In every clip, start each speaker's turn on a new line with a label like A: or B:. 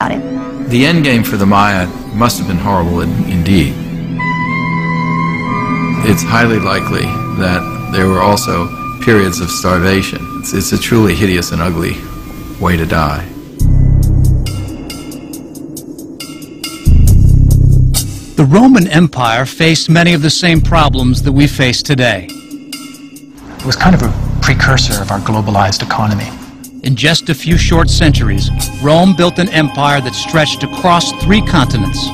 A: about it.
B: The end game for the Maya must have been horrible indeed. It's highly likely that there were also periods of starvation. It's a truly hideous and ugly way to die.
C: The Roman Empire faced many of the same problems that we face today.
D: It was kind of a precursor of our globalized economy.
C: In just a few short centuries, Rome built an empire that stretched across 3 continents.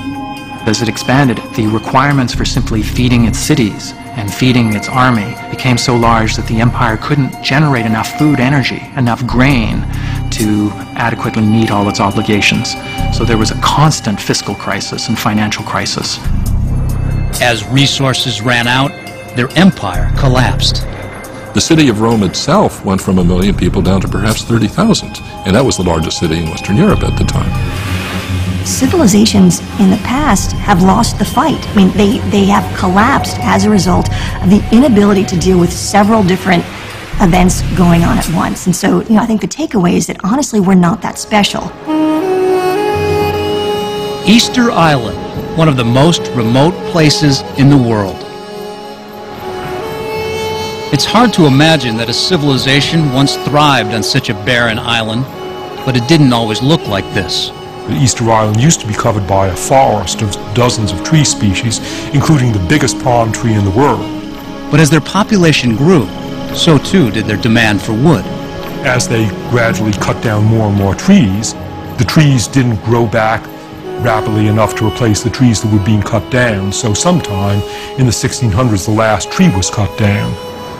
D: As it expanded, the requirements for simply feeding its cities and feeding its army became so large that the empire couldn't generate enough food energy, enough grain, to adequately meet all its obligations. So there was a constant fiscal crisis and financial crisis.
C: As resources ran out, their empire collapsed.
E: The city of Rome itself went from 1 million people down to perhaps 30,000, and that was the largest city in Western Europe at the time.
A: Civilizations in the past have lost the fight. I mean, they have collapsed as a result of the inability to deal with several different events going on at once. And so, I think the takeaway is that honestly, we're not that special.
C: Easter Island, one of the most remote places in the world. It's hard to imagine that a civilization once thrived on such a barren island, but it didn't always look like this.
F: Easter Island used to be covered by a forest of dozens of tree species, including the biggest palm tree in the world.
C: But as their population grew, so too did their demand for wood.
F: As they gradually cut down more and more trees, the trees didn't grow back rapidly enough to replace the trees that were being cut down. So sometime in the 1600s, the last tree was cut down.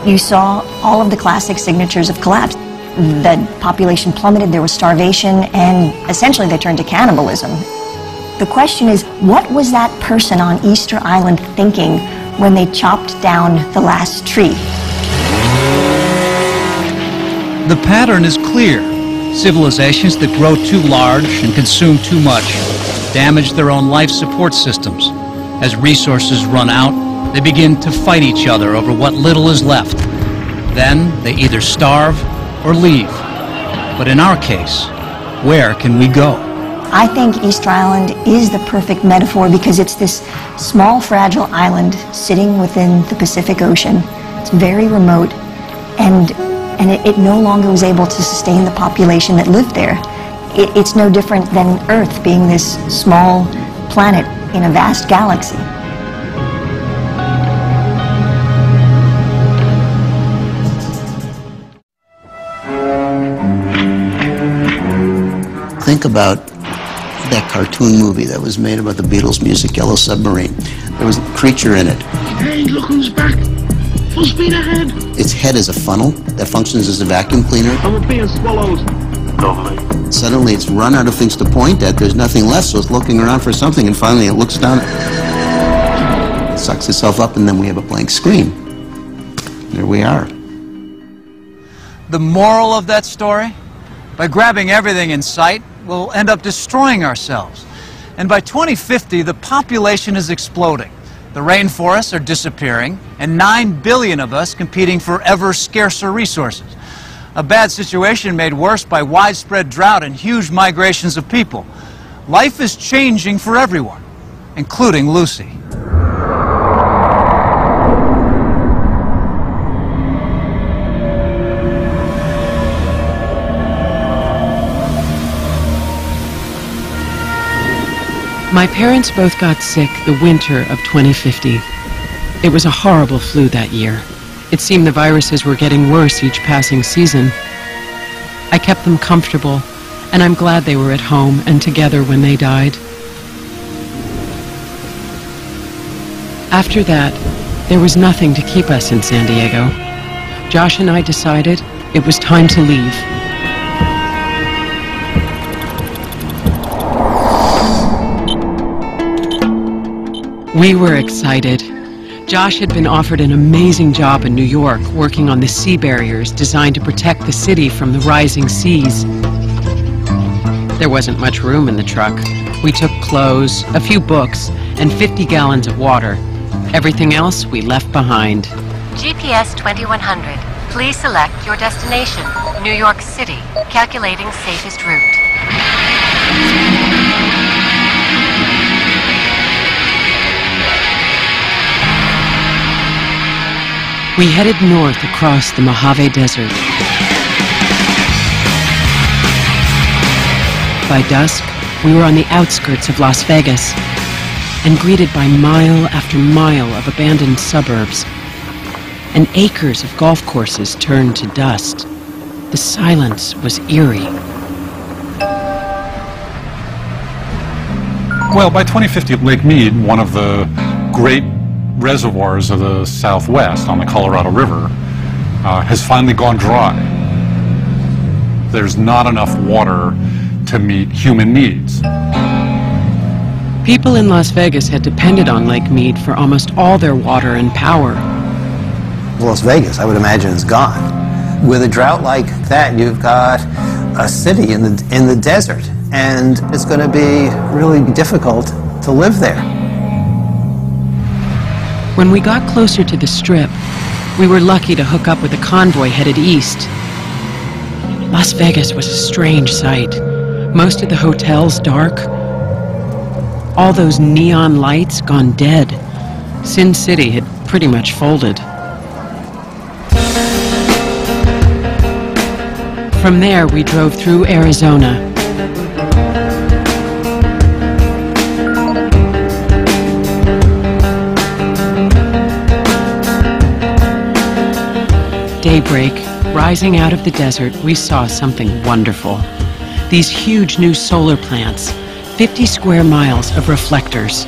A: You saw all of the classic signatures of collapse. The population plummeted, there was starvation, and essentially they turned to cannibalism. The question is, what was that person on Easter Island thinking when they chopped down the last tree?
C: The pattern is clear. Civilizations that grow too large and consume too much damage their own life support systems. As resources run out, they begin to fight each other over what little is left. Then they either starve or leave. But in our case, where can we go?
A: I think Easter Island is the perfect metaphor because it's this small, fragile island sitting within the Pacific Ocean. It's very remote, and it no longer was able to sustain the population that lived there. It's no different than Earth being this small planet in a vast galaxy.
G: Think about that cartoon movie that was made about the Beatles' music, Yellow Submarine. There was a creature in it.
H: Hey, look who's back. Full speed ahead.
G: Its head is a funnel that functions as a vacuum cleaner.
H: And we're being swallowed. Lovely.
G: Suddenly it's run out of things to point at. There's nothing left, so it's looking around for something, and finally it looks down. It sucks itself up, and then we have a blank screen. There we are.
C: The moral of that story? By grabbing everything in sight, we'll end up destroying ourselves. And by 2050, the population is exploding. The rainforests are disappearing, and 9 billion of us competing for ever scarcer resources. A bad situation made worse by widespread drought and huge migrations of people. Life is changing for everyone, including Lucy.
I: My parents both got sick the winter of 2050. It was a horrible flu that year. It seemed the viruses were getting worse each passing season. I kept them comfortable, and I'm glad they were at home and together when they died. After that, there was nothing to keep us in San Diego. Josh and I decided it was time to leave. We were excited. Josh had been offered an amazing job in New York working on the sea barriers designed to protect the city from the rising seas. There wasn't much room in the truck. We took clothes, a few books, and 50 gallons of water. Everything else we left behind.
J: GPS 2100. Please select your destination. New York City. Calculating safest route.
I: We headed north across the Mojave Desert. By dusk, we were on the outskirts of Las Vegas and greeted by mile after mile of abandoned suburbs, and acres of golf courses turned to dust. The silence was eerie.
F: Well, by 2050, Lake Mead, one of the great reservoirs of the Southwest on the Colorado River, has finally gone dry. There's not enough water to meet human needs.
I: People in Las Vegas had depended on Lake Mead for almost all their water and power.
G: Las Vegas, I would imagine, is gone. With a drought like that, you've got a city in the desert, and it's going to be really difficult to live there.
I: When we got closer to the Strip, we were lucky to hook up with a convoy headed east. Las Vegas was a strange sight. Most of the hotels dark. All those neon lights gone dead. Sin City had pretty much folded. From there, we drove through Arizona. Daybreak, rising out of the desert, we saw something wonderful. These huge new solar plants, 50 square miles of reflectors.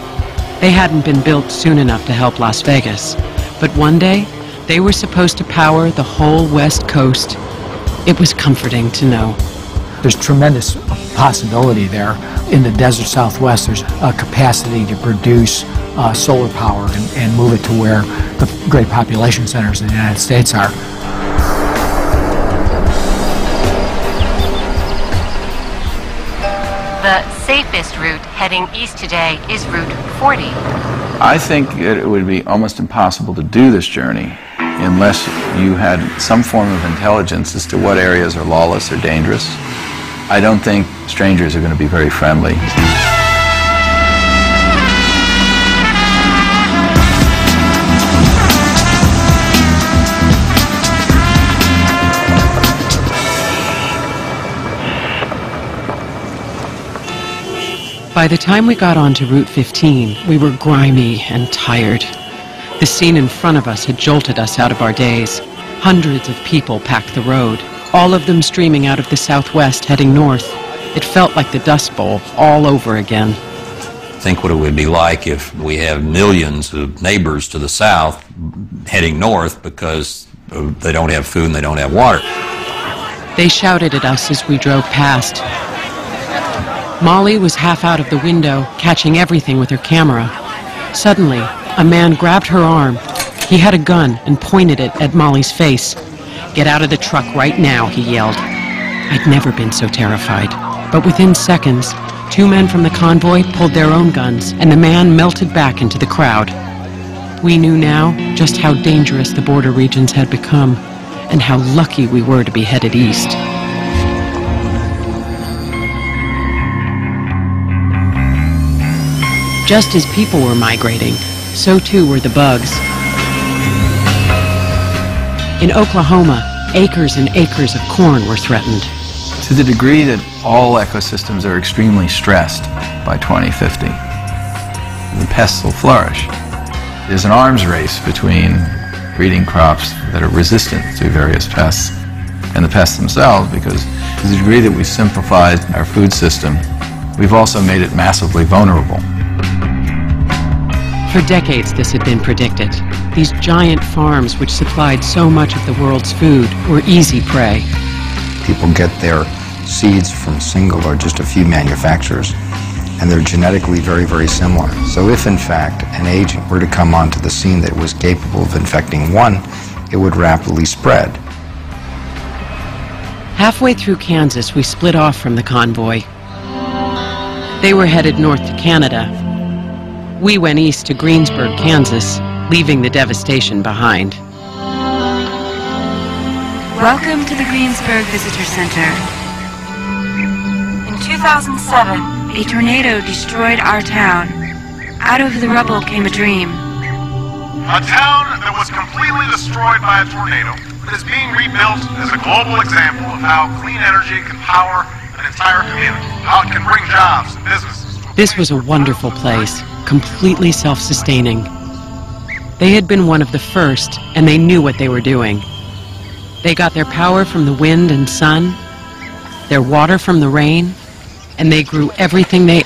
I: They hadn't been built soon enough to help Las Vegas, but one day, they were supposed to power the whole West Coast. It was comforting to know.
K: There's tremendous possibility there. In the desert Southwest, there's a capacity to produce solar power and move it to where the great population centers in the United States are.
J: The safest route heading east today is Route 40.
B: I think it would be almost impossible to do this journey unless you had some form of intelligence as to what areas are lawless or dangerous. I don't think strangers are going to be very friendly.
I: By the time we got onto Route 15, we were grimy and tired. The scene in front of us had jolted us out of our days. Hundreds of people packed the road, all of them streaming out of the southwest heading north. It felt like the Dust Bowl all over again.
L: Think what it would be like if we have millions of neighbors to the south heading north because they don't have food and they don't have water.
I: They shouted at us as we drove past. Molly was half out of the window, catching everything with her camera. Suddenly, a man grabbed her arm. He had a gun and pointed it at Molly's face. "Get out of the truck right now," he yelled. I'd never been so terrified. But within seconds, two men from the convoy pulled their own guns, and the man melted back into the crowd. We knew now just how dangerous the border regions had become, and how lucky we were to be headed east. Just as people were migrating, so too were the bugs. In Oklahoma, acres and acres of corn were threatened.
B: To the degree that all ecosystems are extremely stressed by 2050, the pests will flourish. There's an arms race between breeding crops that are resistant to various pests and the pests themselves, because to the degree that we've simplified our food system, we've also made it massively vulnerable.
I: For decades, this had been predicted. These giant farms, which supplied so much of the world's food, were easy prey.
M: People get their seeds from single or just a few manufacturers, and they're genetically very, very similar. So if, in fact, an agent were to come onto the scene that was capable of infecting one, it would rapidly spread.
I: Halfway through Kansas, we split off from the convoy. They were headed north to Canada. We went east to Greensburg, Kansas, leaving the devastation behind.
N: Welcome to the Greensburg Visitor Center. In 2007, a tornado destroyed our town. Out of the rubble came a dream.
O: A town that was completely destroyed by a tornado is being rebuilt as a global example of how clean energy can power an entire community, how it can bring jobs and businesses.
I: This was a wonderful place, completely self-sustaining. They had been one of the first, and they knew what they were doing. They got their power from the wind and sun, their water from the rain, and they grew everything they